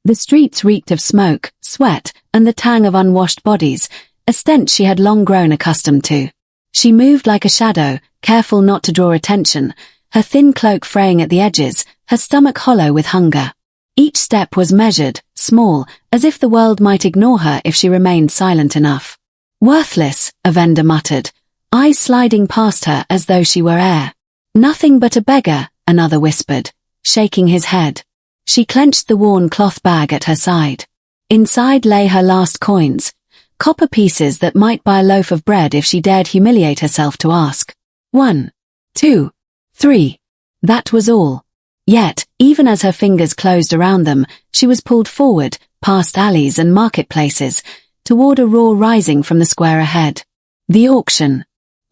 The streets reeked of smoke, sweat, and the tang of unwashed bodies, a stench she had long grown accustomed to. She moved like a shadow, careful not to draw attention, her thin cloak fraying at the edges, her stomach hollow with hunger. Each step was measured, small, as if the world might ignore her if she remained silent enough. Worthless, a vendor muttered, eyes sliding past her as though she were air. Nothing but a beggar, another whispered, shaking his head. She clenched the worn cloth bag at her side. Inside lay her last coins, copper pieces that might buy a loaf of bread if she dared humiliate herself to ask. 1, 2, 3. That was all. Yet, even as her fingers closed around them, she was pulled forward, past alleys and marketplaces, toward a roar rising from the square ahead. The auction.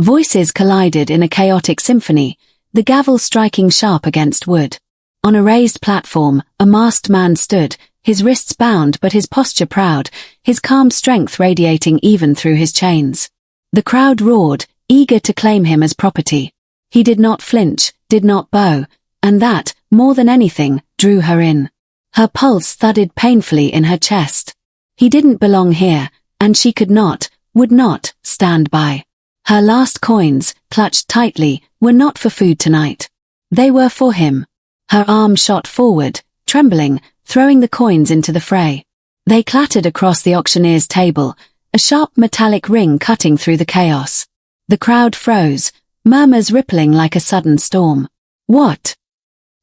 Voices collided in a chaotic symphony, the gavel striking sharp against wood. On a raised platform, a masked man stood, his wrists bound but his posture proud, his calm strength radiating even through his chains. The crowd roared, eager to claim him as property. He did not flinch, did not bow, and that, more than anything, drew her in. Her pulse thudded painfully in her chest. He didn't belong here, and she could not, would not, stand by. Her last coins, clutched tightly, were not for food tonight. They were for him. Her arm shot forward, trembling, throwing the coins into the fray. They clattered across the auctioneer's table, a sharp metallic ring cutting through the chaos. The crowd froze, murmurs rippling like a sudden storm. What?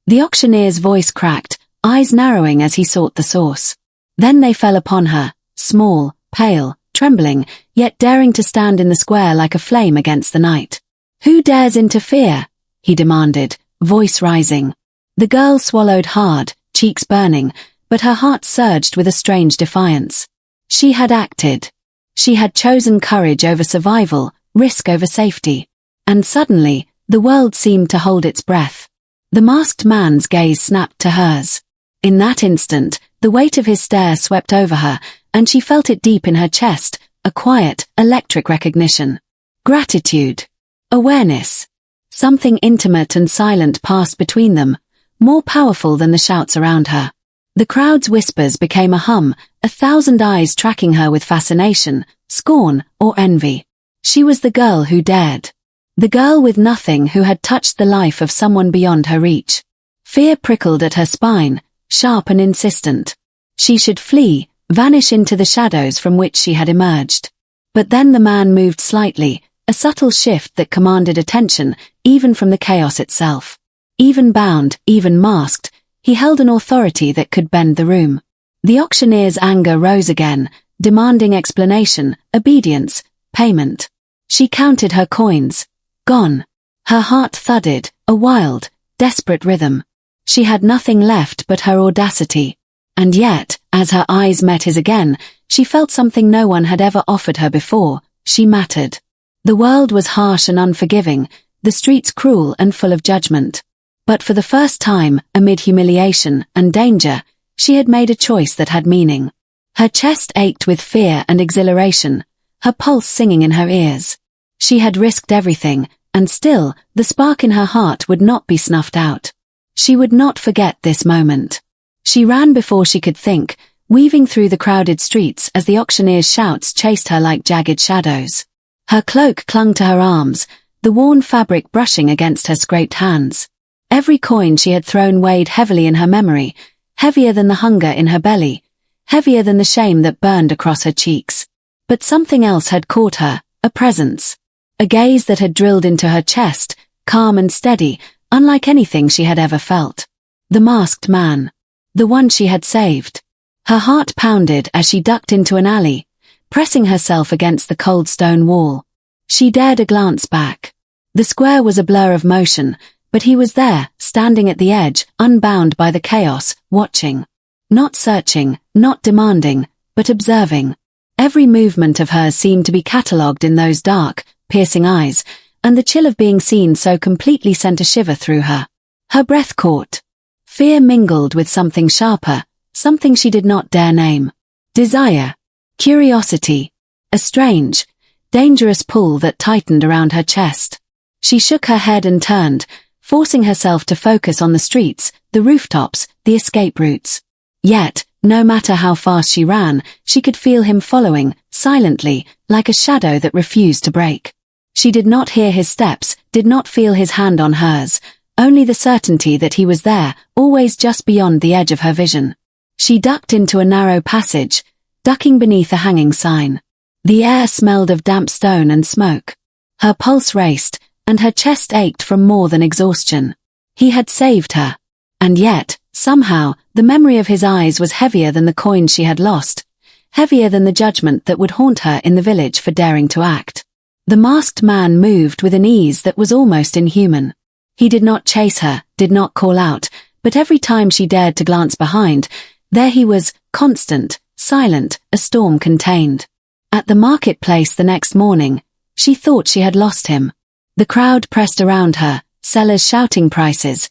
The auctioneer's voice cracked, eyes narrowing as he sought the source. Then they fell upon her, small, pale, trembling, yet daring to stand in the square like a flame against the night. Who dares interfere? He demanded, voice rising. The girl swallowed hard, cheeks burning, but her heart surged with a strange defiance. She had acted. She had chosen courage over survival, risk over safety. And suddenly, the world seemed to hold its breath. The masked man's gaze snapped to hers. In that instant, the weight of his stare swept over her, and she felt it deep in her chest, a quiet, electric recognition. Gratitude. Awareness. Something intimate and silent passed between them, more powerful than the shouts around her. The crowd's whispers became a hum, 1,000 eyes tracking her with fascination, scorn, or envy. She was the girl who dared. The girl with nothing who had touched the life of someone beyond her reach. Fear prickled at her spine, sharp and insistent. She should flee, vanish into the shadows from which she had emerged. But then the man moved slightly, a subtle shift that commanded attention, even from the chaos itself. Even bound, even masked, he held an authority that could bend the room. The auctioneer's anger rose again, demanding explanation, obedience, payment. She counted her coins. Gone. Her heart thudded, a wild, desperate rhythm. She had nothing left but her audacity. And yet, as her eyes met his again, she felt something no one had ever offered her before. She mattered. The world was harsh and unforgiving, the streets cruel and full of judgment. But for the first time, amid humiliation and danger, she had made a choice that had meaning. Her chest ached with fear and exhilaration, her pulse singing in her ears. She had risked everything, and still, the spark in her heart would not be snuffed out. She would not forget this moment. She ran before she could think, weaving through the crowded streets as the auctioneer's shouts chased her like jagged shadows. Her cloak clung to her arms, the worn fabric brushing against her scraped hands. Every coin she had thrown weighed heavily in her memory, heavier than the hunger in her belly, heavier than the shame that burned across her cheeks. But something else had caught her, a presence. A gaze that had drilled into her chest, calm and steady, unlike anything she had ever felt. The masked man. The one she had saved. Her heart pounded as she ducked into an alley, pressing herself against the cold stone wall. She dared a glance back. The square was a blur of motion, but he was there, standing at the edge, unbound by the chaos, watching. Not searching, not demanding, but observing. Every movement of hers seemed to be catalogued in those dark, piercing eyes, and the chill of being seen so completely sent a shiver through her. Her breath caught. Fear mingled with something sharper, something she did not dare name. Desire. Curiosity. A strange, dangerous pull that tightened around her chest. She shook her head and turned, forcing herself to focus on the streets, the rooftops, the escape routes. Yet, No matter how fast she ran, she could feel him following, silently, like a shadow that refused to break. She did not hear his steps, did not feel his hand on hers, only the certainty that he was there, always just beyond the edge of her vision. She ducked into a narrow passage, ducking beneath a hanging sign. The air smelled of damp stone and smoke. Her pulse raced, and her chest ached from more than exhaustion. He had saved her. And yet, somehow, the memory of his eyes was heavier than the coin she had lost, heavier than the judgment that would haunt her in the village for daring to act. The masked man moved with an ease that was almost inhuman. He did not chase her, did not call out, but every time she dared to glance behind, there he was, constant, silent, a storm contained. At the marketplace the next morning, she thought she had lost him. The crowd pressed around her, sellers shouting prices,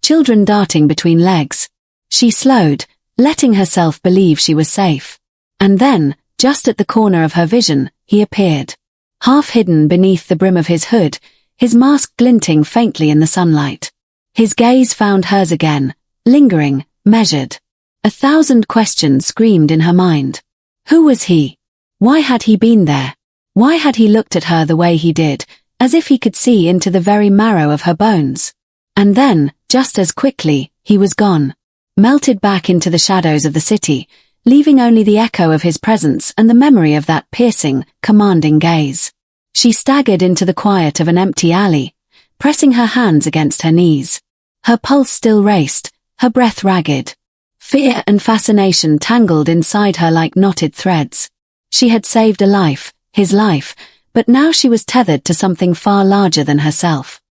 children darting between legs. She slowed, letting herself believe she was safe. And then, just at the corner of her vision, he appeared. Half hidden beneath the brim of his hood, his mask glinting faintly in the sunlight. His gaze found hers again, lingering, measured. 1,000 questions screamed in her mind. Who was he? Why had he been there? Why had he looked at her the way he did, as if he could see into the very marrow of her bones? And then, just as quickly, he was gone. Melted back into the shadows of the city, leaving only the echo of his presence and the memory of that piercing, commanding gaze. She staggered into the quiet of an empty alley, pressing her hands against her knees. Her pulse still raced, her breath ragged. Fear and fascination tangled inside her like knotted threads. She had saved a life, his life, but now she was tethered to something far larger than herself.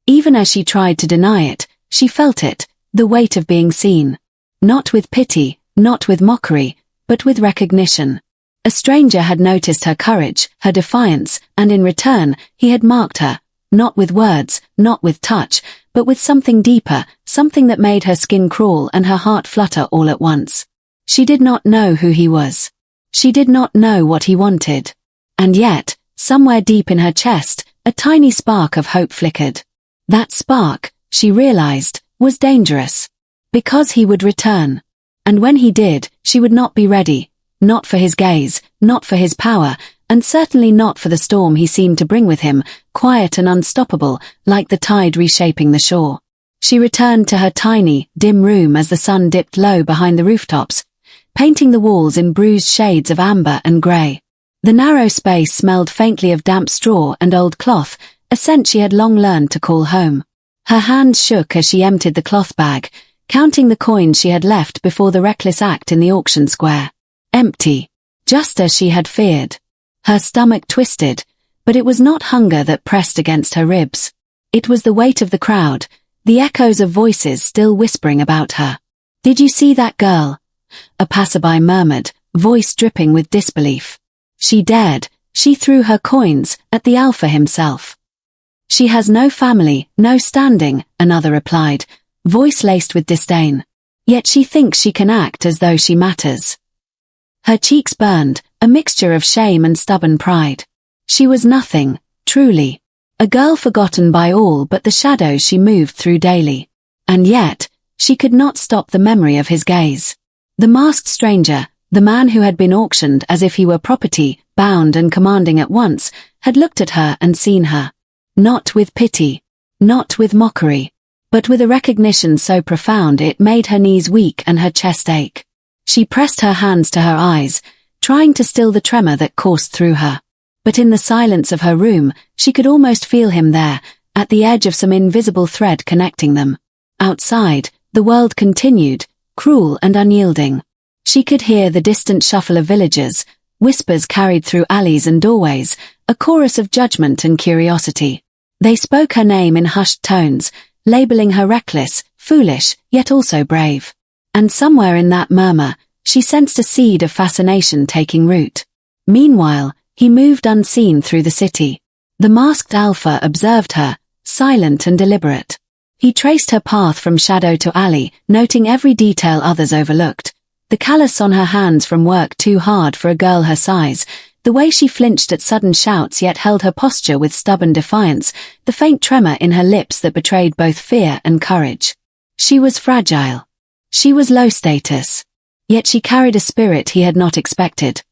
Even as she tried to deny it, she felt it, the weight of being seen. Not with pity, not with mockery, but with recognition. A stranger had noticed her courage, her defiance, and in return, he had marked her, not with words, not with touch, but with something deeper, something that made her skin crawl and her heart flutter all at once. She did not know who he was. She did not know what he wanted. And yet, somewhere deep in her chest, a tiny spark of hope flickered. That spark, she realized, was dangerous. Because he would return. And when he did, she would not be ready, not for his gaze, not for his power, and certainly not for the storm he seemed to bring with him, quiet and unstoppable, like the tide reshaping the shore. She returned to her tiny, dim room as the sun dipped low behind the rooftops, painting the walls in bruised shades of amber and grey. The narrow space smelled faintly of damp straw and old cloth, a scent she had long learned to call home. Her hands shook as she emptied the cloth bag, counting the coins she had left before the reckless act in the auction square. Empty. Just as she had feared. Her stomach twisted, but it was not hunger that pressed against her ribs. It was the weight of the crowd, the echoes of voices still whispering about her. "Did you see that girl?" a passerby murmured, voice dripping with disbelief. She dared, she threw her coins at the alpha himself. "She has no family, no standing," another replied, voice laced with disdain. "Yet she thinks she can act as though she matters." Her cheeks burned, a mixture of shame and stubborn pride. She was nothing, truly. A girl forgotten by all but the shadows she moved through daily. And yet, she could not stop the memory of his gaze. The masked stranger, the man who had been auctioned as if he were property, bound and commanding at once, had looked at her and seen her. Not with pity, not with mockery, but with a recognition so profound it made her knees weak and her chest ache. She pressed her hands to her eyes, trying to still the tremor that coursed through her. But in the silence of her room, she could almost feel him there, at the edge of some invisible thread connecting them. Outside, the world continued, cruel and unyielding. She could hear the distant shuffle of villagers, whispers carried through alleys and doorways, a chorus of judgment and curiosity. They spoke her name in hushed tones, labeling her reckless, foolish, yet also brave. And somewhere in that murmur, she sensed a seed of fascination taking root. Meanwhile, he moved unseen through the city. The masked alpha observed her, silent and deliberate. He traced her path from shadow to alley, noting every detail others overlooked. The callus on her hands from work too hard for a girl her size, the way she flinched at sudden shouts yet held her posture with stubborn defiance, the faint tremor in her lips that betrayed both fear and courage. She was fragile. She was low status. Yet she carried a spirit he had not expected,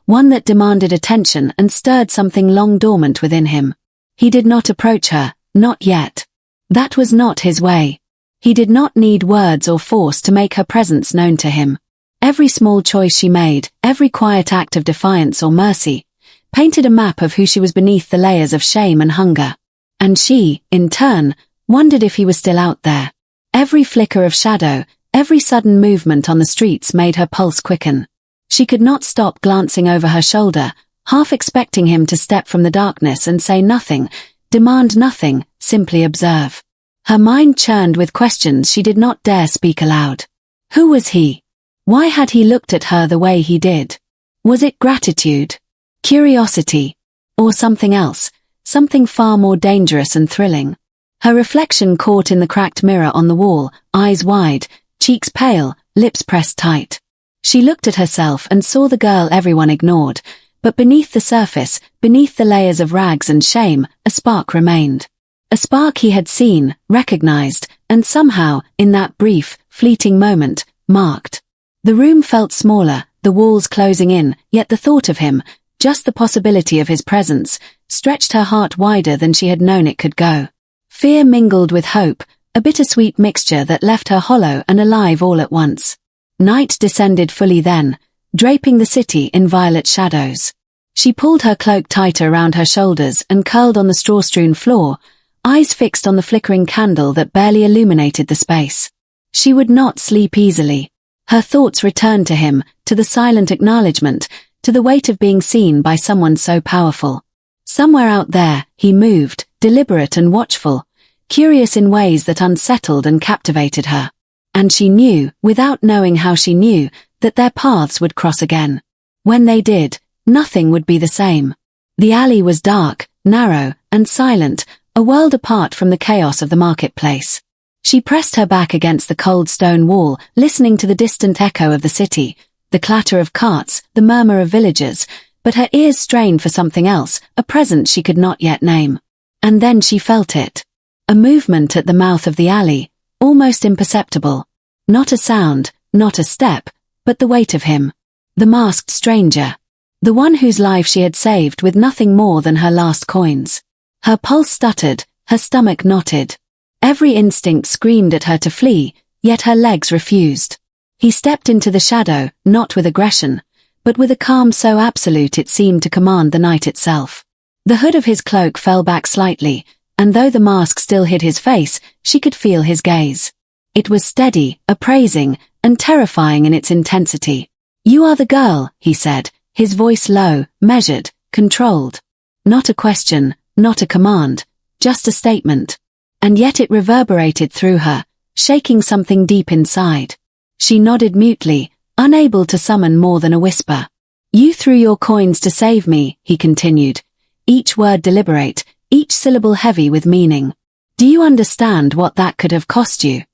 one that demanded attention and stirred something long dormant within him. He did not approach her, not yet. That was not his way. He did not need words or force to make her presence known to him. Every small choice she made, every quiet act of defiance or mercy, painted a map of who she was beneath the layers of shame and hunger. And she, in turn, wondered if he was still out there. Every flicker of shadow, every sudden movement on the streets made her pulse quicken. She could not stop glancing over her shoulder, half expecting him to step from the darkness and say nothing, demand nothing, simply observe. Her mind churned with questions she did not dare speak aloud. Who was he? Why had he looked at her the way he did? Was it gratitude? Curiosity? Or something else, something far more dangerous and thrilling? Her reflection caught in the cracked mirror on the wall, eyes wide, cheeks pale, lips pressed tight. She looked at herself and saw the girl everyone ignored, but beneath the surface, beneath the layers of rags and shame, a spark remained. A spark he had seen, recognized, and somehow, in that brief, fleeting moment, marked. The room felt smaller, the walls closing in, yet the thought of him, just the possibility of his presence, stretched her heart wider than she had known it could go. Fear mingled with hope, a bittersweet mixture that left her hollow and alive all at once. Night descended fully then, draping the city in violet shadows. She pulled her cloak tighter around her shoulders and curled on the straw-strewn floor, eyes fixed on the flickering candle that barely illuminated the space. She would not sleep easily. Her thoughts returned to him, to the silent acknowledgement, to the weight of being seen by someone so powerful. Somewhere out there, he moved, deliberate and watchful, curious in ways that unsettled and captivated her. And she knew, without knowing how she knew, that their paths would cross again. When they did, nothing would be the same. The alley was dark, narrow, and silent, a world apart from the chaos of the marketplace. She pressed her back against the cold stone wall, listening to the distant echo of the city, the clatter of carts, the murmur of villagers, but her ears strained for something else, a presence she could not yet name. And then she felt it. A movement at the mouth of the alley, almost imperceptible. Not a sound, not a step, but the weight of him. The masked stranger. The one whose life she had saved with nothing more than her last coins. Her pulse stuttered, her stomach knotted. Every instinct screamed at her to flee, yet her legs refused. He stepped into the shadow, not with aggression, but with a calm so absolute it seemed to command the night itself. The hood of his cloak fell back slightly, and though the mask still hid his face, she could feel his gaze. It was steady, appraising, and terrifying in its intensity. "You are the girl," he said, his voice low, measured, controlled. Not a question, not a command, just a statement. And yet it reverberated through her, shaking something deep inside. She nodded mutely, unable to summon more than a whisper. "You threw your coins to save me," he continued, each word deliberate, each syllable heavy with meaning. "Do you understand what that could have cost you?"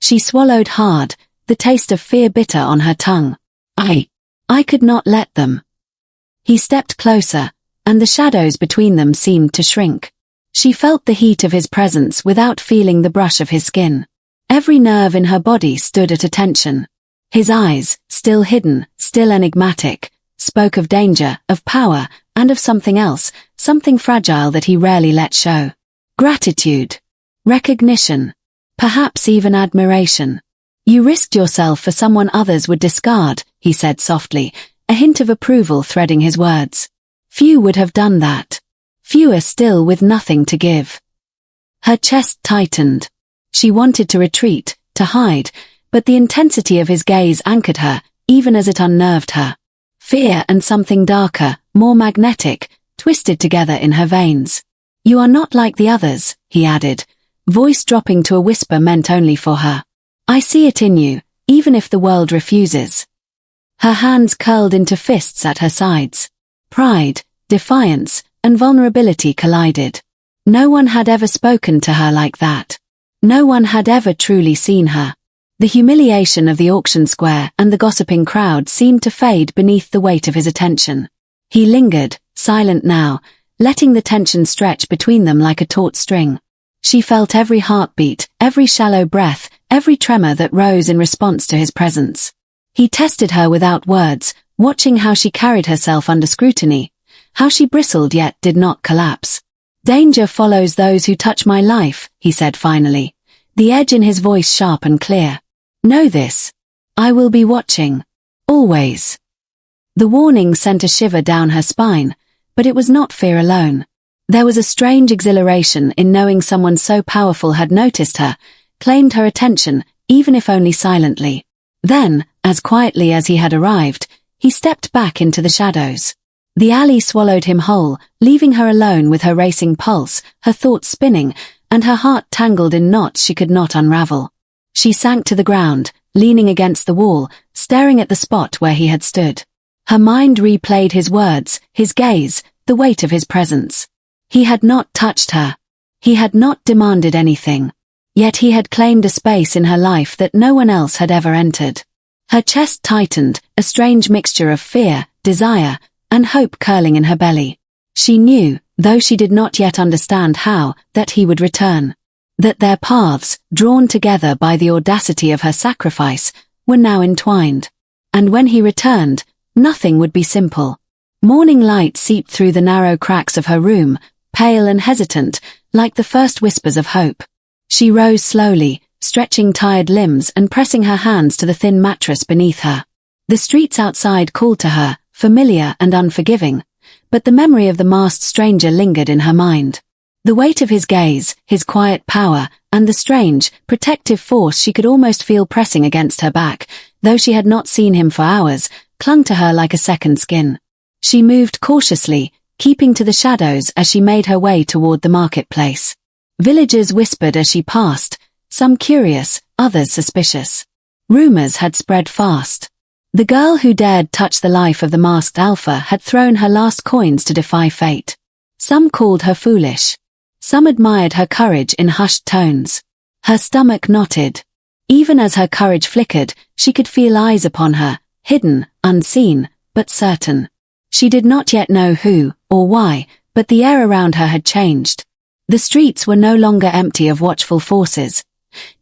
She swallowed hard, the taste of fear bitter on her tongue. I could not let them." He stepped closer, and the shadows between them seemed to shrink. She felt the heat of his presence without feeling the brush of his skin. Every nerve in her body stood at attention. His eyes, still hidden, still enigmatic, spoke of danger, of power, and of something else, something fragile that he rarely let show. Gratitude. Recognition. Perhaps even admiration. "You risked yourself for someone others would discard," he said softly, a hint of approval threading his words. "Few would have done that. Fewer still with nothing to give." Her chest tightened. She wanted to retreat, to hide, but the intensity of his gaze anchored her, even as it unnerved her. Fear and something darker, more magnetic, twisted together in her veins. "You are not like the others," he added, voice dropping to a whisper meant only for her. "I see it in you, even if the world refuses." Her hands curled into fists at her sides. Pride, defiance, and vulnerability collided. No one had ever spoken to her like that. No one had ever truly seen her. The humiliation of the auction square and the gossiping crowd seemed to fade beneath the weight of his attention. He lingered, silent now, letting the tension stretch between them like a taut string. She felt every heartbeat, every shallow breath, every tremor that rose in response to his presence. He tested her without words, watching how she carried herself under scrutiny, how she bristled yet did not collapse. "Danger follows those who touch my life," he said finally, the edge in his voice sharp and clear. "Know this. I will be watching. Always." The warning sent a shiver down her spine, but it was not fear alone. There was a strange exhilaration in knowing someone so powerful had noticed her, claimed her attention, even if only silently. Then, as quietly as he had arrived, he stepped back into the shadows. The alley swallowed him whole, leaving her alone with her racing pulse, her thoughts spinning, and her heart tangled in knots she could not unravel. She sank to the ground, leaning against the wall, staring at the spot where he had stood. Her mind replayed his words, his gaze, the weight of his presence. He had not touched her. He had not demanded anything. Yet he had claimed a space in her life that no one else had ever entered. Her chest tightened, a strange mixture of fear, desire, and hope curling in her belly. She knew, though she did not yet understand how, that he would return. That their paths, drawn together by the audacity of her sacrifice, were now entwined. And when he returned, nothing would be simple. Morning light seeped through the narrow cracks of her room, pale and hesitant, like the first whispers of hope. She rose slowly, stretching tired limbs and pressing her hands to the thin mattress beneath her. The streets outside called to her, familiar and unforgiving, but the memory of the masked stranger lingered in her mind. The weight of his gaze, his quiet power, and the strange, protective force she could almost feel pressing against her back, though she had not seen him for hours, clung to her like a second skin. She moved cautiously, keeping to the shadows as she made her way toward the marketplace. Villagers whispered as she passed, some curious, others suspicious. Rumors had spread fast. The girl who dared touch the life of the masked alpha had thrown her last coins to defy fate. Some called her foolish. Some admired her courage in hushed tones. Her stomach knotted. Even as her courage flickered, she could feel eyes upon her, hidden, unseen, but certain. She did not yet know who, or why, but the air around her had changed. The streets were no longer empty of watchful forces.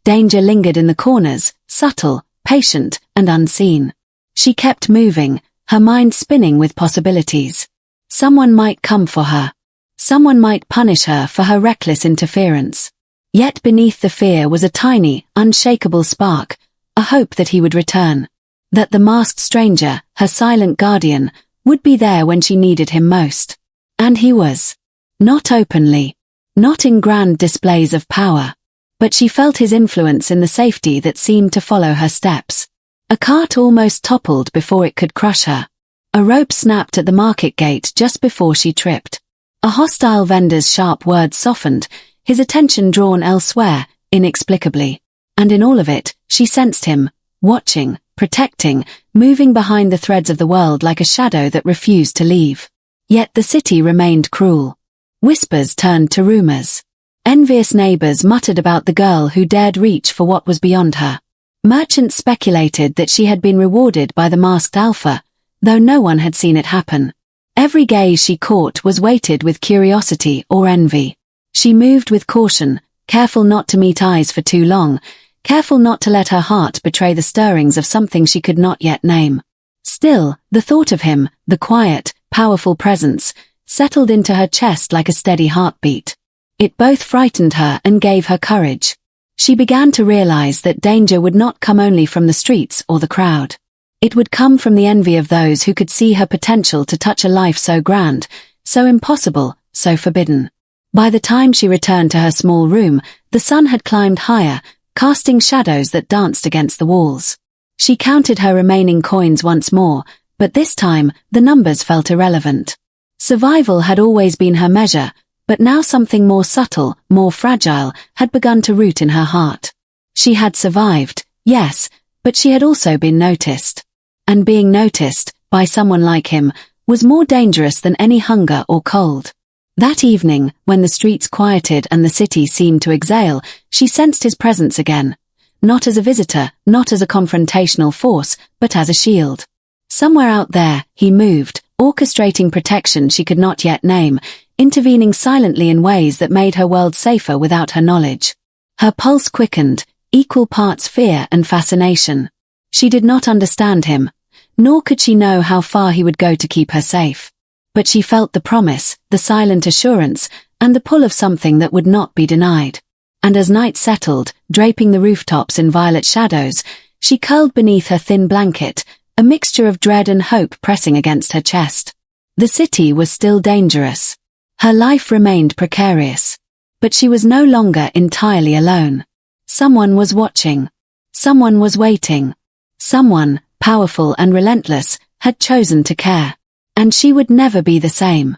Danger lingered in the corners, subtle, patient, and unseen. She kept moving, her mind spinning with possibilities. Someone might come for her. Someone might punish her for her reckless interference. Yet beneath the fear was a tiny, unshakable spark, a hope that he would return. That the masked stranger, her silent guardian, would be there when she needed him most. And he was. Not openly. Not in grand displays of power. But she felt his influence in the safety that seemed to follow her steps. A cart almost toppled before it could crush her. A rope snapped at the market gate just before she tripped. A hostile vendor's sharp words softened, his attention drawn elsewhere, inexplicably. And in all of it, she sensed him, watching, protecting, moving behind the threads of the world like a shadow that refused to leave. Yet the city remained cruel. Whispers turned to rumors. Envious neighbors muttered about the girl who dared reach for what was beyond her. Merchants speculated that she had been rewarded by the masked alpha, though no one had seen it happen. Every gaze she caught was weighted with curiosity or envy. She moved with caution, careful not to meet eyes for too long, careful not to let her heart betray the stirrings of something she could not yet name. Still, the thought of him, the quiet, powerful presence, settled into her chest like a steady heartbeat. It both frightened her and gave her courage. She began to realize that danger would not come only from the streets or the crowd. It would come from the envy of those who could see her potential to touch a life so grand, so impossible, so forbidden. By the time she returned to her small room, the sun had climbed higher, casting shadows that danced against the walls. She counted her remaining coins once more, but this time, the numbers felt irrelevant. Survival had always been her measure, but now something more subtle, more fragile, had begun to root in her heart. She had survived, yes, but she had also been noticed. And being noticed, by someone like him, was more dangerous than any hunger or cold. That evening, when the streets quieted and the city seemed to exhale, she sensed his presence again. Not as a visitor, not as a confrontational force, but as a shield. Somewhere out there, he moved, orchestrating protection she could not yet name, intervening silently in ways that made her world safer without her knowledge. Her pulse quickened, equal parts fear and fascination. She did not understand him, nor could she know how far he would go to keep her safe. But she felt the promise, the silent assurance, and the pull of something that would not be denied. And as night settled, draping the rooftops in violet shadows, she curled beneath her thin blanket, a mixture of dread and hope pressing against her chest. The city was still dangerous. Her life remained precarious. But she was no longer entirely alone. Someone was watching. Someone was waiting. Someone, powerful and relentless, had chosen to care. And she would never be the same.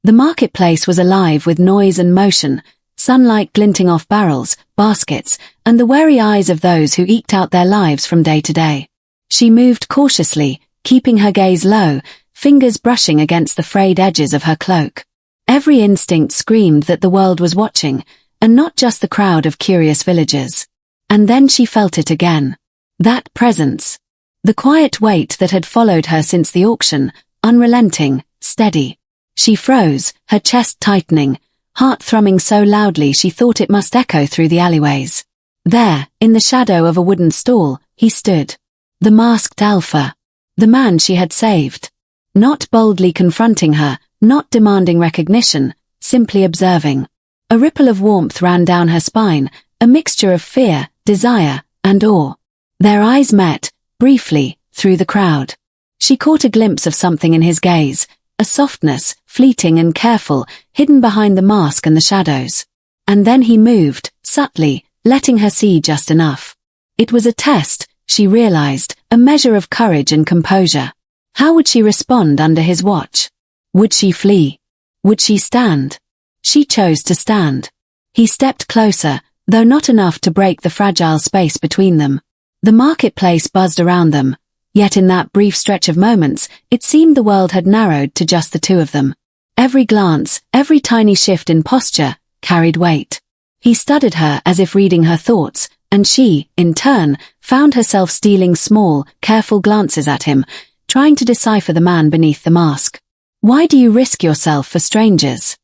The marketplace was alive with noise and motion, sunlight glinting off barrels, baskets, and the wary eyes of those who eked out their lives from day to day. She moved cautiously, keeping her gaze low, fingers brushing against the frayed edges of her cloak. Every instinct screamed that the world was watching, and not just the crowd of curious villagers. And then she felt it again. That presence. The quiet weight that had followed her since the auction, unrelenting, steady. She froze, her chest tightening, heart thrumming so loudly she thought it must echo through the alleyways. There, in the shadow of a wooden stall, he stood. The masked alpha. The man she had saved. Not boldly confronting her, not demanding recognition, simply observing. A ripple of warmth ran down her spine, a mixture of fear, desire, and awe. Their eyes met, briefly, through the crowd. She caught a glimpse of something in his gaze, a softness, fleeting and careful, hidden behind the mask and the shadows. And then he moved, subtly, letting her see just enough. It was a test, she realized, a measure of courage and composure. How would she respond under his watch? Would she flee? Would she stand? She chose to stand. He stepped closer, though not enough to break the fragile space between them. The marketplace buzzed around them, yet in that brief stretch of moments, it seemed the world had narrowed to just the two of them. Every glance, every tiny shift in posture, carried weight. He studied her as if reading her thoughts, and she, in turn, found herself stealing small, careful glances at him, trying to decipher the man beneath the mask. Why do you risk yourself for strangers?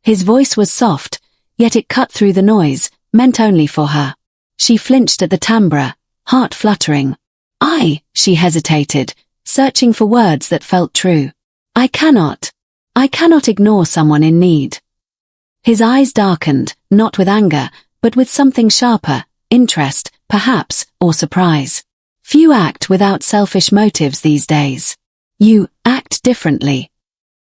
His voice was soft, yet it cut through the noise, meant only for her. She flinched at the timbre, heart fluttering. She hesitated, searching for words that felt true. I cannot ignore someone in need. His eyes darkened, not with anger, but with something sharper, interest, perhaps, or surprise. Few act without selfish motives these days. You act differently.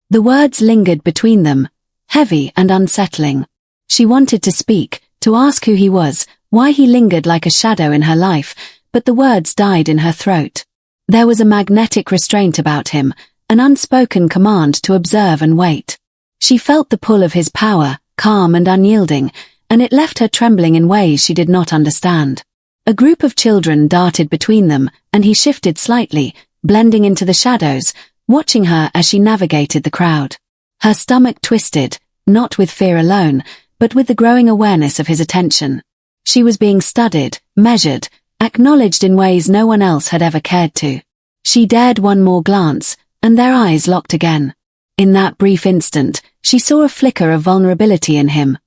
The words lingered between them, heavy and unsettling. She wanted to speak, to ask who he was, why he lingered like a shadow in her life, but the words died in her throat. There was a magnetic restraint about him, an unspoken command to observe and wait. She felt the pull of his power, calm and unyielding, and it left her trembling in ways she did not understand. A group of children darted between them, and he shifted slightly, blending into the shadows, watching her as she navigated the crowd. Her stomach twisted, not with fear alone, but with the growing awareness of his attention. She was being studied, measured, acknowledged in ways no one else had ever cared to. She dared one more glance, and their eyes locked again. In that brief instant, she saw a flicker of vulnerability in him.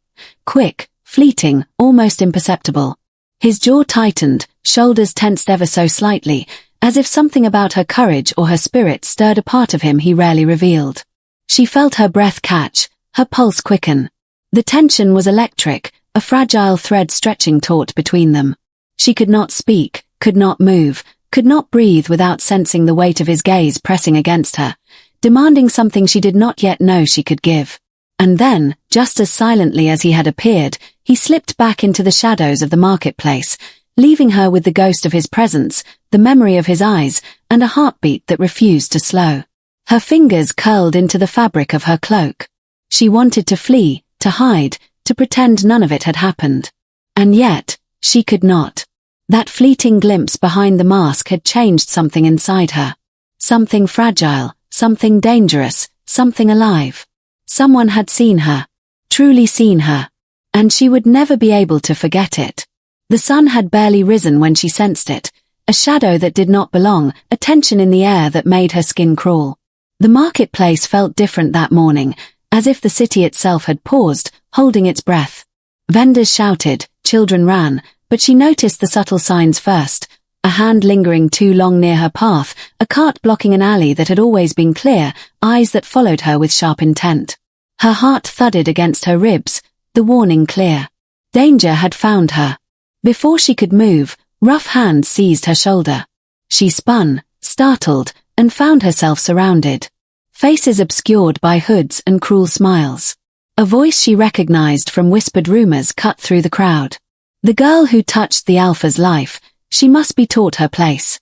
Quick, fleeting, almost imperceptible. His jaw tightened, shoulders tensed ever so slightly, as if something about her courage or her spirit stirred a part of him he rarely revealed. She felt her breath catch, her pulse quicken. The tension was electric, a fragile thread stretching taut between them. She could not speak, could not move, could not breathe without sensing the weight of his gaze pressing against her, demanding something she did not yet know she could give. And then, just as silently as he had appeared, he slipped back into the shadows of the marketplace, leaving her with the ghost of his presence, the memory of his eyes, and a heartbeat that refused to slow. Her fingers curled into the fabric of her cloak. She wanted to flee, to hide, to pretend none of it had happened. And yet, she could not. That fleeting glimpse behind the mask had changed something inside her. Something fragile, something dangerous, something alive. Someone had seen her, truly seen her, and she would never be able to forget it. The sun had barely risen when she sensed it, a shadow that did not belong, a tension in the air that made her skin crawl. The marketplace felt different that morning, as if the city itself had paused, holding its breath. Vendors shouted, children ran, but she noticed the subtle signs first, a hand lingering too long near her path, a cart blocking an alley that had always been clear, eyes that followed her with sharp intent. Her heart thudded against her ribs, the warning clear. Danger had found her. Before she could move, rough hands seized her shoulder. She spun, startled, and found herself surrounded. Faces obscured by hoods and cruel smiles. A voice she recognized from whispered rumors cut through the crowd. The girl who touched the Alpha's life, she must be taught her place.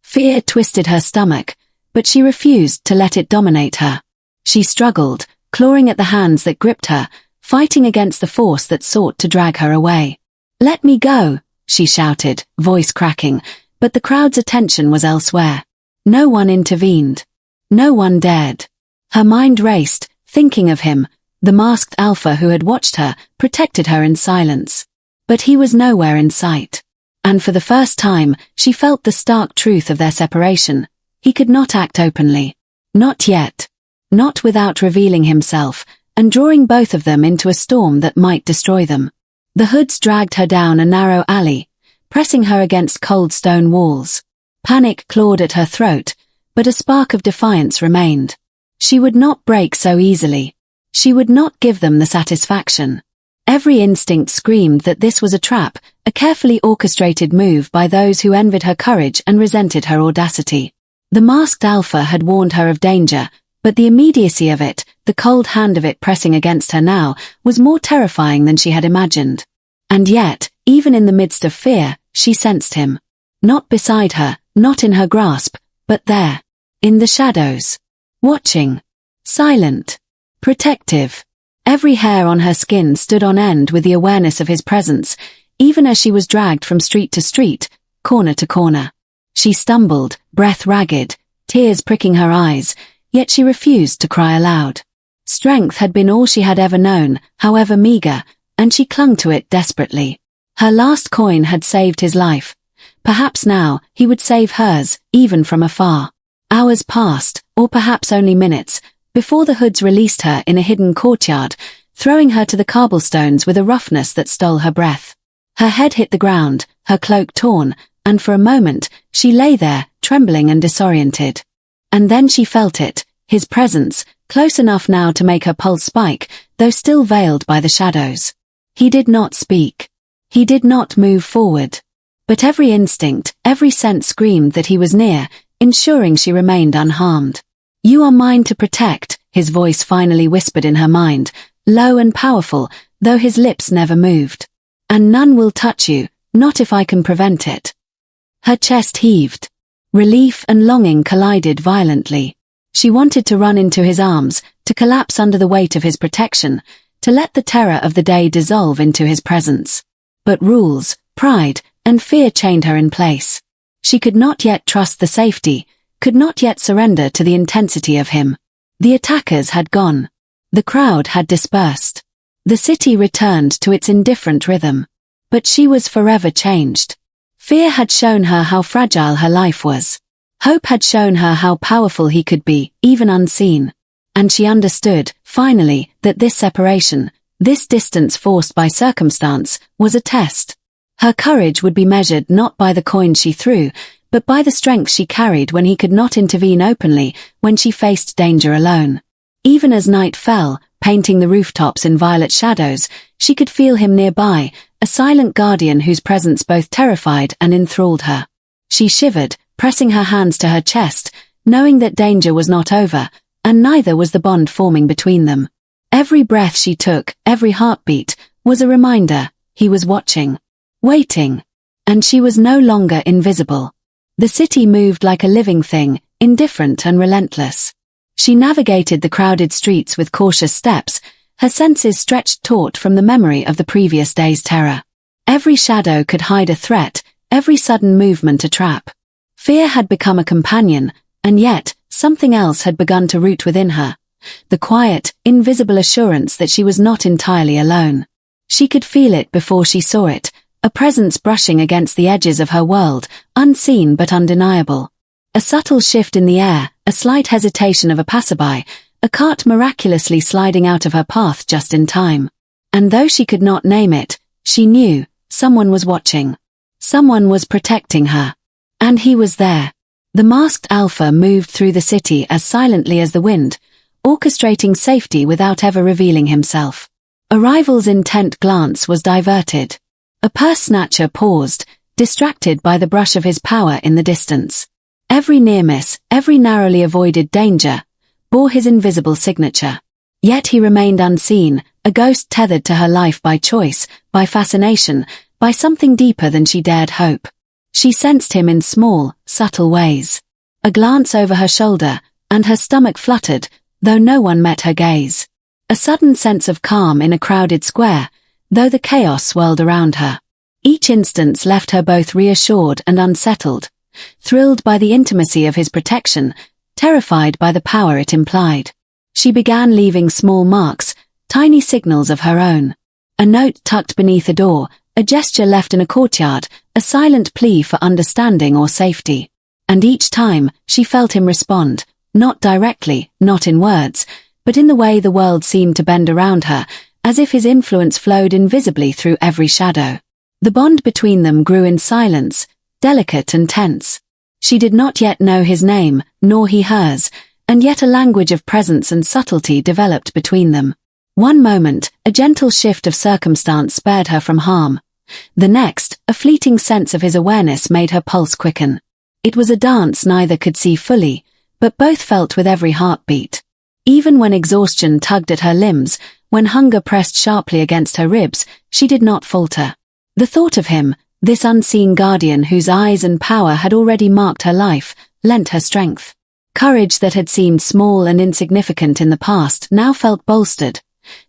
Fear twisted her stomach, but she refused to let it dominate her. She struggled, clawing at the hands that gripped her, fighting against the force that sought to drag her away. "Let me go," she shouted, voice cracking, but the crowd's attention was elsewhere. No one intervened. No one dared. Her mind raced, thinking of him, the masked Alpha who had watched her, protected her in silence. But he was nowhere in sight. And for the first time, she felt the stark truth of their separation. He could not act openly. Not yet. Not without revealing himself, and drawing both of them into a storm that might destroy them. The hoods dragged her down a narrow alley, pressing her against cold stone walls. Panic clawed at her throat, but a spark of defiance remained. She would not break so easily. She would not give them the satisfaction. Every instinct screamed that this was a trap, a carefully orchestrated move by those who envied her courage and resented her audacity. The masked Alpha had warned her of danger, but the immediacy of it, the cold hand of it pressing against her now, was more terrifying than she had imagined. And yet, even in the midst of fear, she sensed him. Not beside her, not in her grasp, but there. In the shadows. Watching. Silent. Protective. Every hair on her skin stood on end with the awareness of his presence, even as she was dragged from street to street, corner to corner. She stumbled, breath ragged, tears pricking her eyes, yet she refused to cry aloud. Strength had been all she had ever known, however meager, and she clung to it desperately. Her last coin had saved his life. Perhaps now, he would save hers, even from afar. Hours passed, or perhaps only minutes, before the hoods released her in a hidden courtyard, throwing her to the cobblestones with a roughness that stole her breath. Her head hit the ground, her cloak torn, and for a moment, she lay there, trembling and disoriented. And then she felt it, his presence, close enough now to make her pulse spike, though still veiled by the shadows. He did not speak. He did not move forward. But every instinct, every sense screamed that he was near, ensuring she remained unharmed. "You are mine to protect," his voice finally whispered in her mind, low and powerful, though his lips never moved. "And none will touch you, not if I can prevent it." Her chest heaved. Relief and longing collided violently. She wanted to run into his arms, to collapse under the weight of his protection, to let the terror of the day dissolve into his presence. But rules, pride, and fear chained her in place. She could not yet trust the safety, could not yet surrender to the intensity of him. The attackers had gone. The crowd had dispersed. The city returned to its indifferent rhythm. But she was forever changed. Fear had shown her how fragile her life was. Hope had shown her how powerful he could be, even unseen. And she understood, finally, that this separation, this distance forced by circumstance, was a test. Her courage would be measured not by the coin she threw, but by the strength she carried when he could not intervene openly, when she faced danger alone. Even as night fell, painting the rooftops in violet shadows, she could feel him nearby, a silent guardian whose presence both terrified and enthralled her. She shivered, pressing her hands to her chest, knowing that danger was not over, and neither was the bond forming between them. Every breath she took, every heartbeat, was a reminder, he was watching, waiting, and she was no longer invisible. The city moved like a living thing, indifferent and relentless. She navigated the crowded streets with cautious steps, her senses stretched taut from the memory of the previous day's terror. Every shadow could hide a threat, every sudden movement a trap. Fear had become a companion, and yet, something else had begun to root within her. The quiet, invisible assurance that she was not entirely alone. She could feel it before she saw it, a presence brushing against the edges of her world, unseen but undeniable. A subtle shift in the air, a slight hesitation of a passerby, a cart miraculously sliding out of her path just in time. And though she could not name it, she knew, someone was watching. Someone was protecting her. And he was there. The masked alpha moved through the city as silently as the wind, orchestrating safety without ever revealing himself. A rival's intent glance was diverted. A purse snatcher paused, distracted by the brush of his power in the distance. Every near miss, every narrowly avoided danger, bore his invisible signature. Yet he remained unseen, a ghost tethered to her life by choice, by fascination, by something deeper than she dared hope. She sensed him in small, subtle ways. A glance over her shoulder, and her stomach fluttered, though no one met her gaze. A sudden sense of calm in a crowded square, though the chaos swirled around her. Each instance left her both reassured and unsettled, thrilled by the intimacy of his protection, terrified by the power it implied. She began leaving small marks, tiny signals of her own. A note tucked beneath a door, a gesture left in a courtyard, a silent plea for understanding or safety. And each time, she felt him respond, not directly, not in words, but in the way the world seemed to bend around her, as if his influence flowed invisibly through every shadow. The bond between them grew in silence, delicate and tense. She did not yet know his name, nor he hers, and yet a language of presence and subtlety developed between them. One moment, a gentle shift of circumstance spared her from harm. The next, a fleeting sense of his awareness made her pulse quicken. It was a dance neither could see fully, but both felt with every heartbeat. Even when exhaustion tugged at her limbs, when hunger pressed sharply against her ribs, she did not falter. The thought of him, this unseen guardian whose eyes and power had already marked her life, lent her strength. Courage that had seemed small and insignificant in the past now felt bolstered,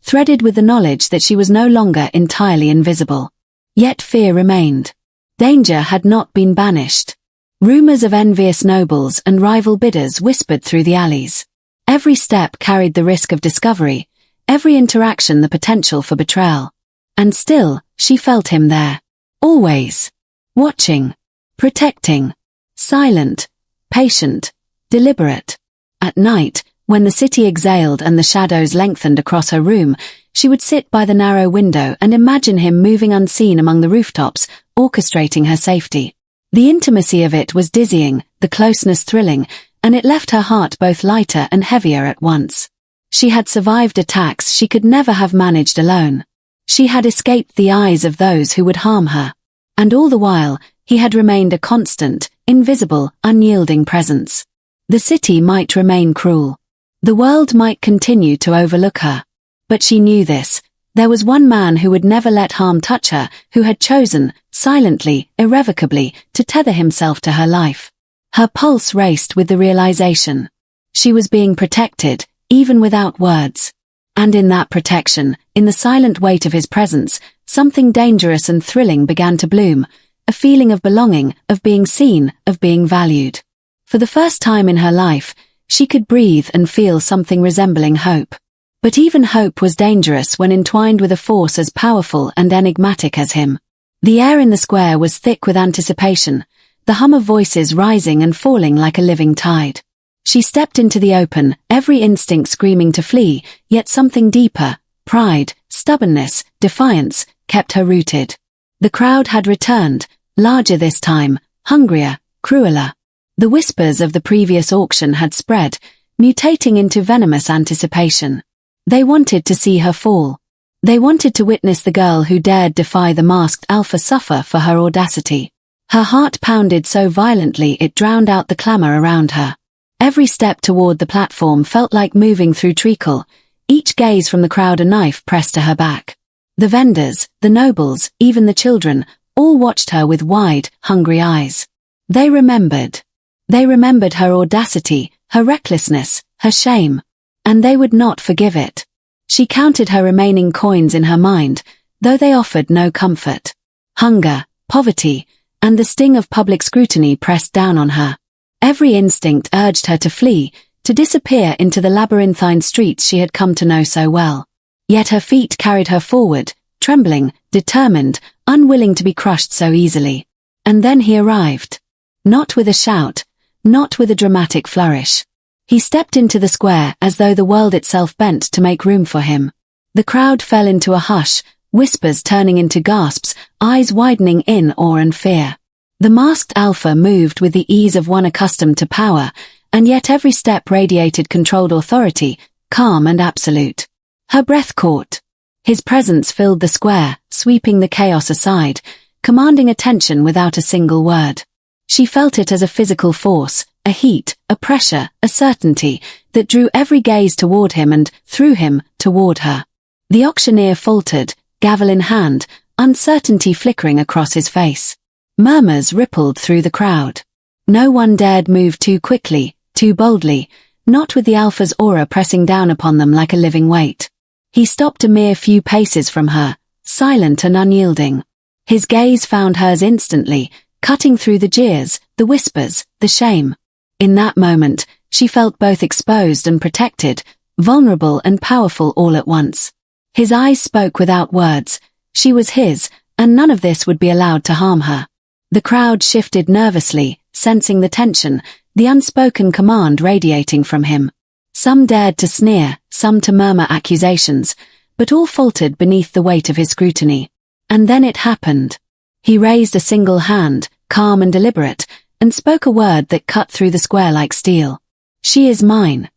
threaded with the knowledge that she was no longer entirely invisible. Yet fear remained. Danger had not been banished. Rumors of envious nobles and rival bidders whispered through the alleys. Every step carried the risk of discovery, every interaction the potential for betrayal. And still, she felt him there. Always. Watching. Protecting. Silent. Patient. Deliberate. At night, when the city exhaled and the shadows lengthened across her room, she would sit by the narrow window and imagine him moving unseen among the rooftops, orchestrating her safety. The intimacy of it was dizzying, the closeness thrilling, and it left her heart both lighter and heavier at once. She had survived attacks she could never have managed alone. She had escaped the eyes of those who would harm her. And all the while, he had remained a constant, invisible, unyielding presence. The city might remain cruel. The world might continue to overlook her. But she knew this. There was one man who would never let harm touch her, who had chosen, silently, irrevocably, to tether himself to her life. Her pulse raced with the realization. She was being protected, even without words. And in that protection, in the silent weight of his presence, something dangerous and thrilling began to bloom, a feeling of belonging, of being seen, of being valued. For the first time in her life, she could breathe and feel something resembling hope. But even hope was dangerous when entwined with a force as powerful and enigmatic as him. The air in the square was thick with anticipation, the hum of voices rising and falling like a living tide. She stepped into the open, every instinct screaming to flee, yet something deeper, pride, stubbornness, defiance, kept her rooted. The crowd had returned, larger this time, hungrier, crueler. The whispers of the previous auction had spread, mutating into venomous anticipation. They wanted to see her fall. They wanted to witness the girl who dared defy the masked alpha suffer for her audacity. Her heart pounded so violently it drowned out the clamor around her. Every step toward the platform felt like moving through treacle, each gaze from the crowd a knife pressed to her back. The vendors, the nobles, even the children, all watched her with wide, hungry eyes. They remembered. They remembered her audacity, her recklessness, her shame. And they would not forgive it. She counted her remaining coins in her mind, though they offered no comfort. Hunger, poverty, and the sting of public scrutiny pressed down on her. Every instinct urged her to flee, to disappear into the labyrinthine streets she had come to know so well. Yet her feet carried her forward, trembling, determined, unwilling to be crushed so easily. And then he arrived. Not with a shout, not with a dramatic flourish. He stepped into the square as though the world itself bent to make room for him. The crowd fell into a hush, whispers turning into gasps, eyes widening in awe and fear. The masked alpha moved with the ease of one accustomed to power, and yet every step radiated controlled authority, calm and absolute. Her breath caught. His presence filled the square, sweeping the chaos aside, commanding attention without a single word. She felt it as a physical force, a heat, a pressure, a certainty, that drew every gaze toward him and, through him, toward her. The auctioneer faltered, gavel in hand, uncertainty flickering across his face. Murmurs rippled through the crowd. No one dared move too quickly, too boldly, not with the alpha's aura pressing down upon them like a living weight. He stopped a mere few paces from her, silent and unyielding. His gaze found hers instantly, cutting through the jeers, the whispers, the shame. In that moment, she felt both exposed and protected, vulnerable and powerful all at once. His eyes spoke without words. She was his, and none of this would be allowed to harm her. The crowd shifted nervously, sensing the tension, the unspoken command radiating from him. Some dared to sneer, some to murmur accusations, but all faltered beneath the weight of his scrutiny. And then it happened. He raised a single hand, calm and deliberate, and spoke a word that cut through the square like steel. "She is mine."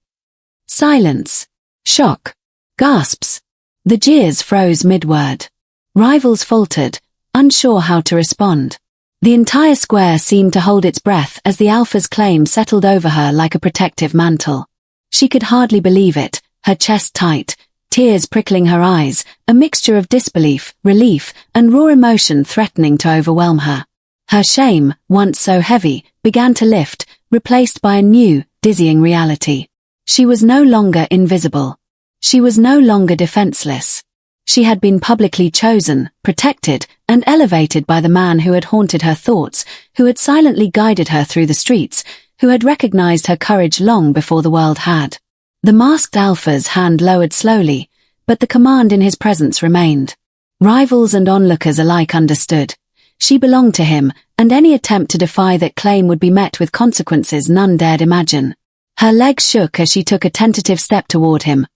Silence. Shock. Gasps. The jeers froze mid-word. Rivals faltered, unsure how to respond. The entire square seemed to hold its breath as the alpha's claim settled over her like a protective mantle. She could hardly believe it, her chest tight, tears prickling her eyes, a mixture of disbelief, relief, and raw emotion threatening to overwhelm her. Her shame, once so heavy, began to lift, replaced by a new, dizzying reality. She was no longer invisible. She was no longer defenseless. She had been publicly chosen, protected, and elevated by the man who had haunted her thoughts, who had silently guided her through the streets, who had recognized her courage long before the world had. The masked alpha's hand lowered slowly, but the command in his presence remained. Rivals and onlookers alike understood. She belonged to him, and any attempt to defy that claim would be met with consequences none dared imagine. Her legs shook as she took a tentative step toward him,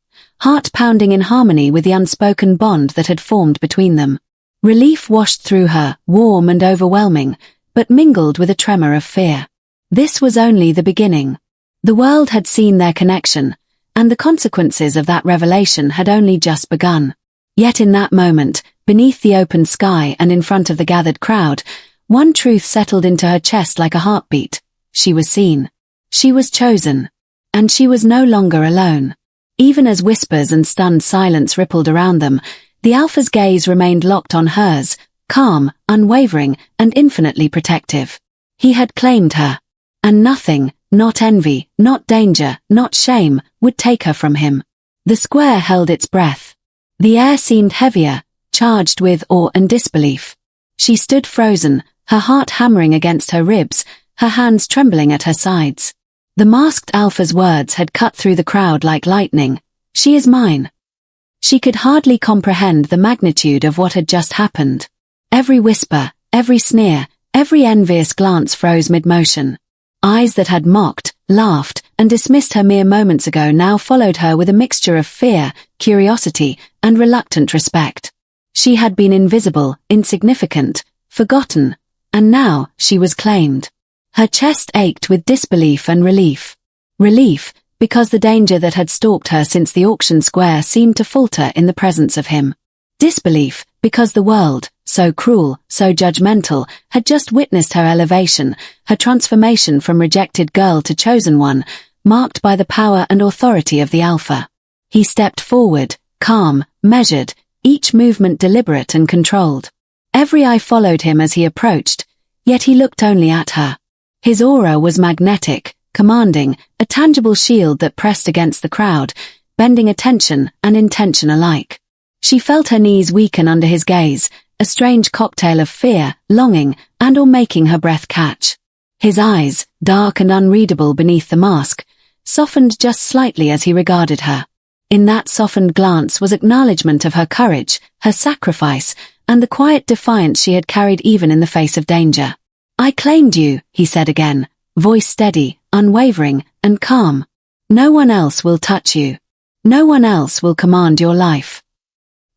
heart pounding in harmony with the unspoken bond that had formed between them. Relief washed through her, warm and overwhelming, but mingled with a tremor of fear. This was only the beginning. The world had seen their connection, and the consequences of that revelation had only just begun. Yet in that moment, beneath the open sky and in front of the gathered crowd, one truth settled into her chest like a heartbeat. She was seen. She was chosen. And she was no longer alone. Even as whispers and stunned silence rippled around them, the alpha's gaze remained locked on hers, calm, unwavering, and infinitely protective. He had claimed her. And nothing, not envy, not danger, not shame, would take her from him. The square held its breath. The air seemed heavier, charged with awe and disbelief. She stood frozen, her heart hammering against her ribs, her hands trembling at her sides. The masked alpha's words had cut through the crowd like lightning. "She is mine." She could hardly comprehend the magnitude of what had just happened. Every whisper, every sneer, every envious glance froze mid-motion. Eyes that had mocked, laughed, and dismissed her mere moments ago now followed her with a mixture of fear, curiosity, and reluctant respect. She had been invisible, insignificant, forgotten, and now she was claimed. Her chest ached with disbelief and relief. Relief, because the danger that had stalked her since the auction square seemed to falter in the presence of him. Disbelief, because the world, so cruel, so judgmental, had just witnessed her elevation, her transformation from rejected girl to chosen one, marked by the power and authority of the alpha. He stepped forward, calm, measured, each movement deliberate and controlled. Every eye followed him as he approached, yet he looked only at her. His aura was magnetic, commanding, a tangible shield that pressed against the crowd, bending attention and intention alike. She felt her knees weaken under his gaze, a strange cocktail of fear, longing, and/or making her breath catch. His eyes, dark and unreadable beneath the mask, softened just slightly as he regarded her. In that softened glance was acknowledgement of her courage, her sacrifice, and the quiet defiance she had carried even in the face of danger. "I claimed you," he said again, voice steady, unwavering, and calm. "No one else will touch you. No one else will command your life."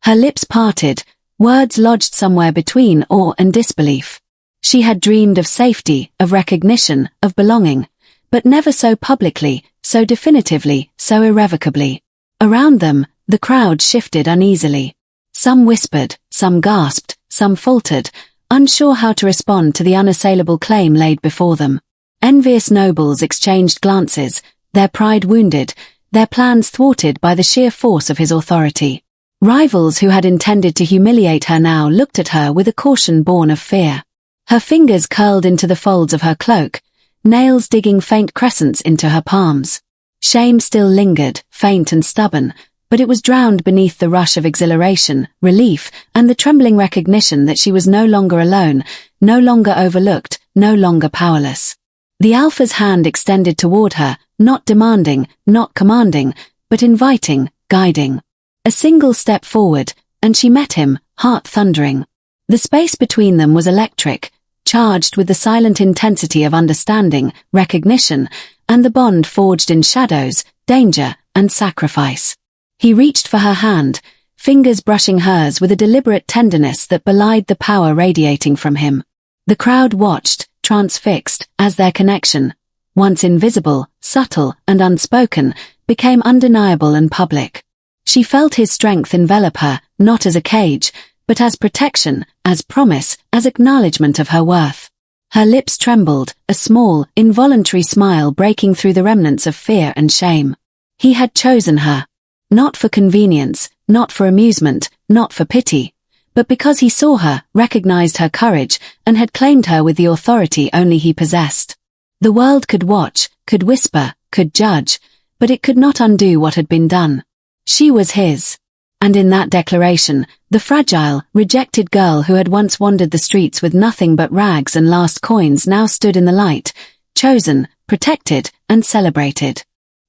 Her lips parted, words lodged somewhere between awe and disbelief. She had dreamed of safety, of recognition, of belonging, but never so publicly, so definitively, so irrevocably. Around them, the crowd shifted uneasily. Some whispered, some gasped, some faltered, unsure how to respond to the unassailable claim laid before them. Envious nobles exchanged glances, their pride wounded, their plans thwarted by the sheer force of his authority. Rivals who had intended to humiliate her now looked at her with a caution born of fear. Her fingers curled into the folds of her cloak, nails digging faint crescents into her palms. Shame still lingered, faint and stubborn, but it was drowned beneath the rush of exhilaration, relief, and the trembling recognition that she was no longer alone, no longer overlooked, no longer powerless. The Alpha's hand extended toward her, not demanding, not commanding, but inviting, guiding. A single step forward, and she met him, heart thundering. The space between them was electric, charged with the silent intensity of understanding, recognition, and the bond forged in shadows, danger, and sacrifice. He reached for her hand, fingers brushing hers with a deliberate tenderness that belied the power radiating from him. The crowd watched, transfixed, as their connection, once invisible, subtle, and unspoken, became undeniable and public. She felt his strength envelop her, not as a cage, but as protection, as promise, as acknowledgement of her worth. Her lips trembled, a small, involuntary smile breaking through the remnants of fear and shame. He had chosen her. Not for convenience, not for amusement, not for pity, but because he saw her, recognized her courage, and had claimed her with the authority only he possessed. The world could watch, could whisper, could judge, but it could not undo what had been done. She was his. And in that declaration, the fragile, rejected girl who had once wandered the streets with nothing but rags and last coins now stood in the light, chosen, protected, and celebrated.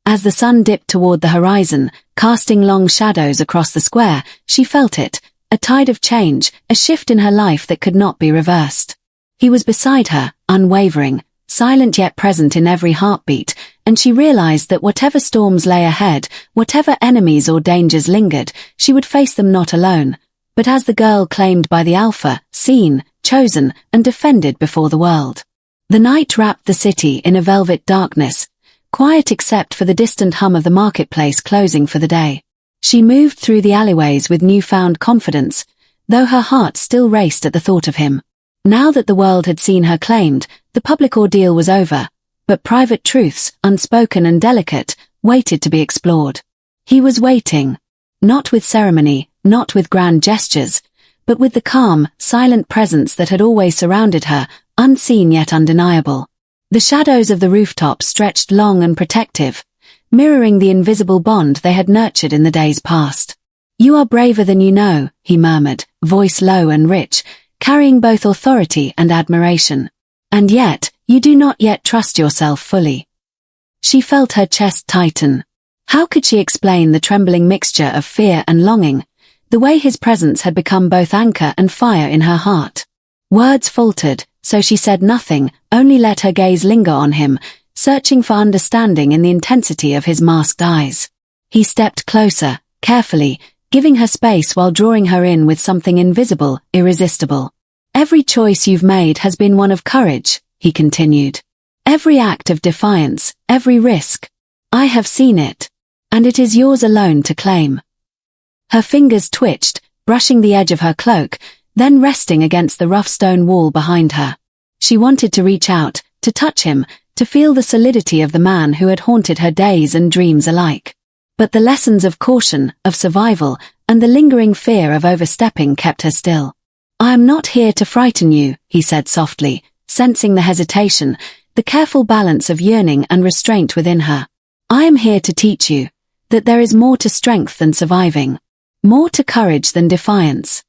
As the sun dipped toward the horizon, casting long shadows across the square, she felt it, a tide of change, a shift in her life that could not be reversed. He was beside her, unwavering, silent yet present in every heartbeat, and she realized that whatever storms lay ahead, whatever enemies or dangers lingered, she would face them not alone, but as the girl claimed by the Alpha, seen, chosen, and defended before the world. The night wrapped the city in a velvet darkness, quiet except for the distant hum of the marketplace closing for the day. She moved through the alleyways with newfound confidence, though her heart still raced at the thought of him. Now that the world had seen her claimed, the public ordeal was over, but private truths, unspoken and delicate, waited to be explored. He was waiting. Not with ceremony, not with grand gestures, but with the calm, silent presence that had always surrounded her, unseen yet undeniable. The shadows of the rooftops stretched long and protective, mirroring the invisible bond they had nurtured in the days past. "You are braver than you know," he murmured, voice low and rich, carrying both authority and admiration. "And yet, you do not yet trust yourself fully." She felt her chest tighten. How could she explain the trembling mixture of fear and longing, the way his presence had become both anchor and fire in her heart? Words faltered, so she said nothing, only let her gaze linger on him, searching for understanding in the intensity of his masked eyes. He stepped closer, carefully, giving her space while drawing her in with something invisible, irresistible. "Every choice you've made has been one of courage," he continued. "Every act of defiance, every risk. I have seen it. And it is yours alone to claim." Her fingers twitched, brushing the edge of her cloak, then resting against the rough stone wall behind her. She wanted to reach out, to touch him, to feel the solidity of the man who had haunted her days and dreams alike. But the lessons of caution, of survival, and the lingering fear of overstepping kept her still. "I am not here to frighten you," he said softly, sensing the hesitation, the careful balance of yearning and restraint within her. "I am here to teach you that there is more to strength than surviving, more to courage than defiance."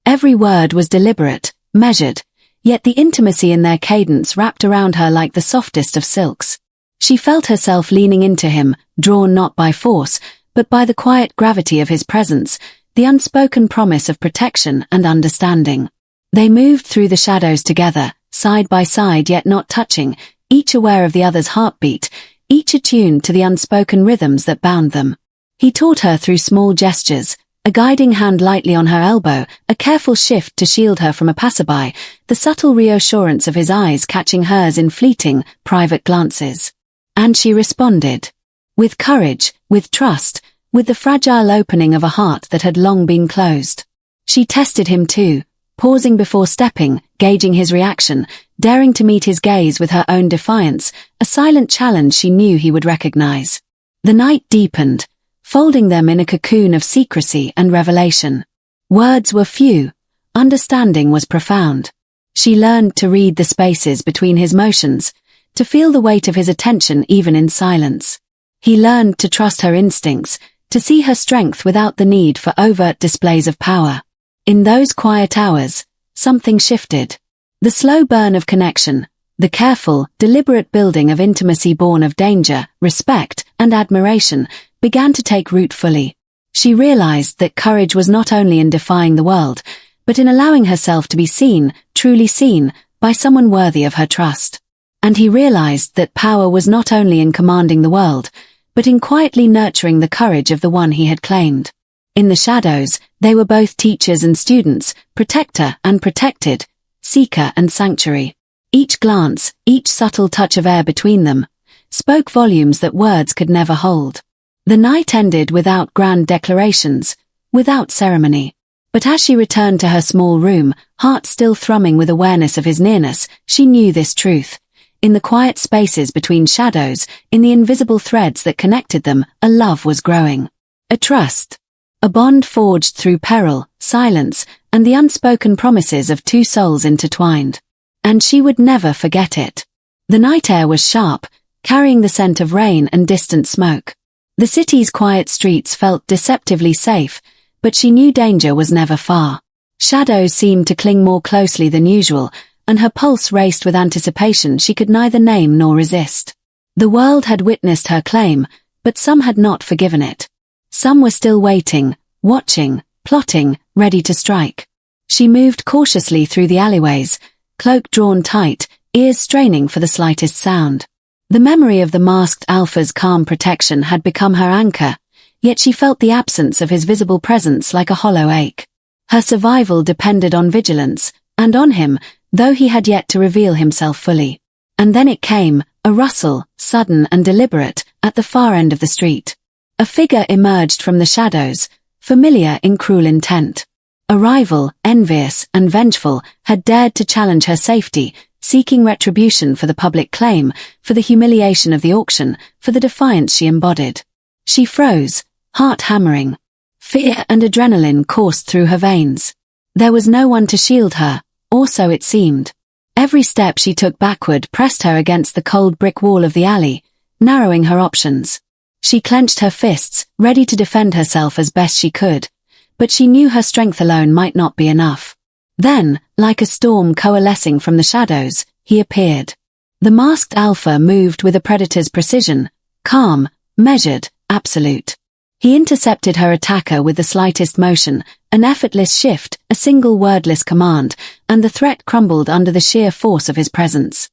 Every word was deliberate, measured, yet the intimacy in their cadence wrapped around her like the softest of silks. She felt herself leaning into him, drawn not by force, but by the quiet gravity of his presence, the unspoken promise of protection and understanding. They moved through the shadows together, side by side yet not touching, each aware of the other's heartbeat, each attuned to the unspoken rhythms that bound them. He taught her through small gestures, A guiding hand lightly on her elbow, a careful shift to shield her from a passerby, the subtle reassurance of his eyes catching hers in fleeting, private glances. And she responded. With courage, with trust, with the fragile opening of a heart that had long been closed. She tested him too, pausing before stepping, gauging his reaction, daring to meet his gaze with her own defiance, a silent challenge she knew he would recognize. The night deepened, folding them in a cocoon of secrecy and revelation. Words were few, understanding was profound. She learned to read the spaces between his motions, to feel the weight of his attention even in silence. He learned to trust her instincts, to see her strength without the need for overt displays of power. In those quiet hours, something shifted. The slow burn of connection, the careful, deliberate building of intimacy born of danger, respect, and admiration, began to take root fully. She realized that courage was not only in defying the world, but in allowing herself to be seen, truly seen, by someone worthy of her trust. And he realized that power was not only in commanding the world, but in quietly nurturing the courage of the one he had claimed. In the shadows, they were both teachers and students, protector and protected, seeker and sanctuary. Each glance, each subtle touch of air between them, spoke volumes that words could never hold. The night ended without grand declarations, without ceremony. But as she returned to her small room, heart still thrumming with awareness of his nearness, she knew this truth. In the quiet spaces between shadows, in the invisible threads that connected them, a love was growing. A trust. A bond forged through peril, silence, and the unspoken promises of two souls intertwined. And she would never forget it. The night air was sharp, carrying the scent of rain and distant smoke. The city's quiet streets felt deceptively safe, but she knew danger was never far. Shadows seemed to cling more closely than usual, and her pulse raced with anticipation she could neither name nor resist. The world had witnessed her claim, but some had not forgiven it. Some were still waiting, watching, plotting, ready to strike. She moved cautiously through the alleyways, cloak drawn tight, ears straining for the slightest sound. The memory of the masked alpha's calm protection had become her anchor, yet she felt the absence of his visible presence like a hollow ache. Her survival depended on vigilance, and on him, though he had yet to reveal himself fully. And then it came, a rustle, sudden and deliberate, at the far end of the street. A figure emerged from the shadows, familiar in cruel intent. A rival, envious and vengeful, had dared to challenge her safety, seeking retribution for the public claim, for the humiliation of the auction, for the defiance she embodied. She froze, heart hammering. Fear and adrenaline coursed through her veins. There was no one to shield her, or so it seemed. Every step she took backward pressed her against the cold brick wall of the alley, narrowing her options. She clenched her fists, ready to defend herself as best she could, but she knew her strength alone might not be enough. Then, like a storm coalescing from the shadows, he appeared. The masked alpha moved with a predator's precision, calm, measured, absolute. He intercepted her attacker with the slightest motion, an effortless shift, a single wordless command, and the threat crumbled under the sheer force of his presence.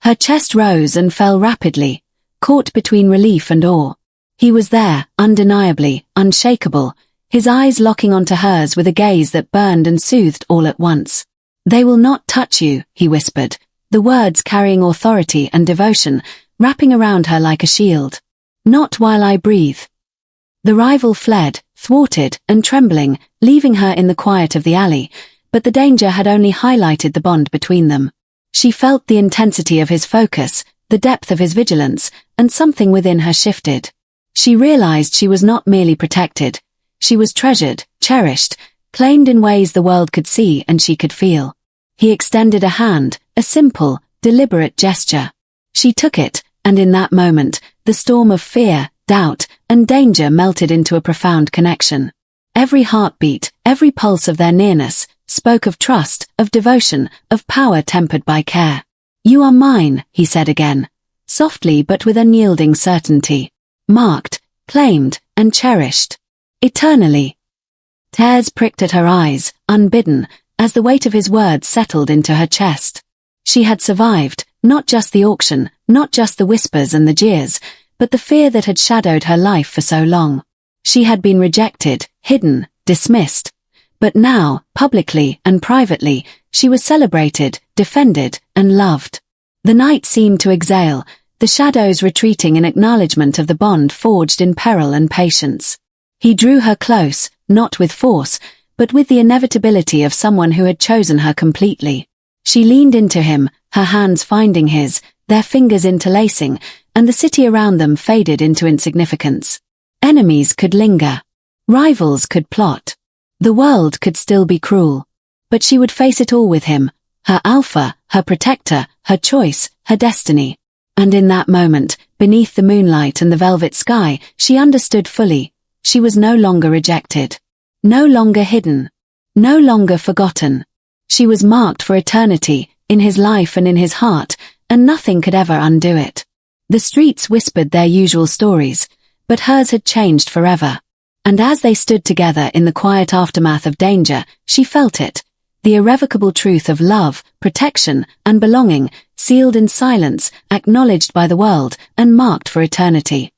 Her chest rose and fell rapidly, caught between relief and awe. He was there, undeniably, unshakable, his eyes locking onto hers with a gaze that burned and soothed all at once. "They will not touch you," he whispered, the words carrying authority and devotion, wrapping around her like a shield. "Not while I breathe." The rival fled, thwarted and trembling, leaving her in the quiet of the alley, but the danger had only highlighted the bond between them. She felt the intensity of his focus, the depth of his vigilance, and something within her shifted. She realized she was not merely protected. She was treasured, cherished, claimed in ways the world could see and she could feel. He extended a hand, a simple, deliberate gesture. She took it, and in that moment, the storm of fear, doubt, and danger melted into a profound connection. Every heartbeat, every pulse of their nearness, spoke of trust, of devotion, of power tempered by care. "You are mine," he said again, softly but with unyielding certainty. "Marked, claimed, and cherished. Eternally." Tears pricked at her eyes, unbidden, as the weight of his words settled into her chest. She had survived, not just the auction, not just the whispers and the jeers, but the fear that had shadowed her life for so long. She had been rejected, hidden, dismissed. But now, publicly and privately, she was celebrated, defended, and loved. The night seemed to exhale, the shadows retreating in acknowledgement of the bond forged in peril and patience. He drew her close, not with force, but with the inevitability of someone who had chosen her completely. She leaned into him, her hands finding his, their fingers interlacing, and the city around them faded into insignificance. Enemies could linger. Rivals could plot. The world could still be cruel. But she would face it all with him, her alpha, her protector, her choice, her destiny. And in that moment, beneath the moonlight and the velvet sky, she understood fully. She was no longer rejected. No longer hidden. No longer forgotten. She was marked for eternity, in his life and in his heart, and nothing could ever undo it. The streets whispered their usual stories, but hers had changed forever. And as they stood together in the quiet aftermath of danger, she felt it. The irrevocable truth of love, protection, and belonging, sealed in silence, acknowledged by the world, and marked for eternity.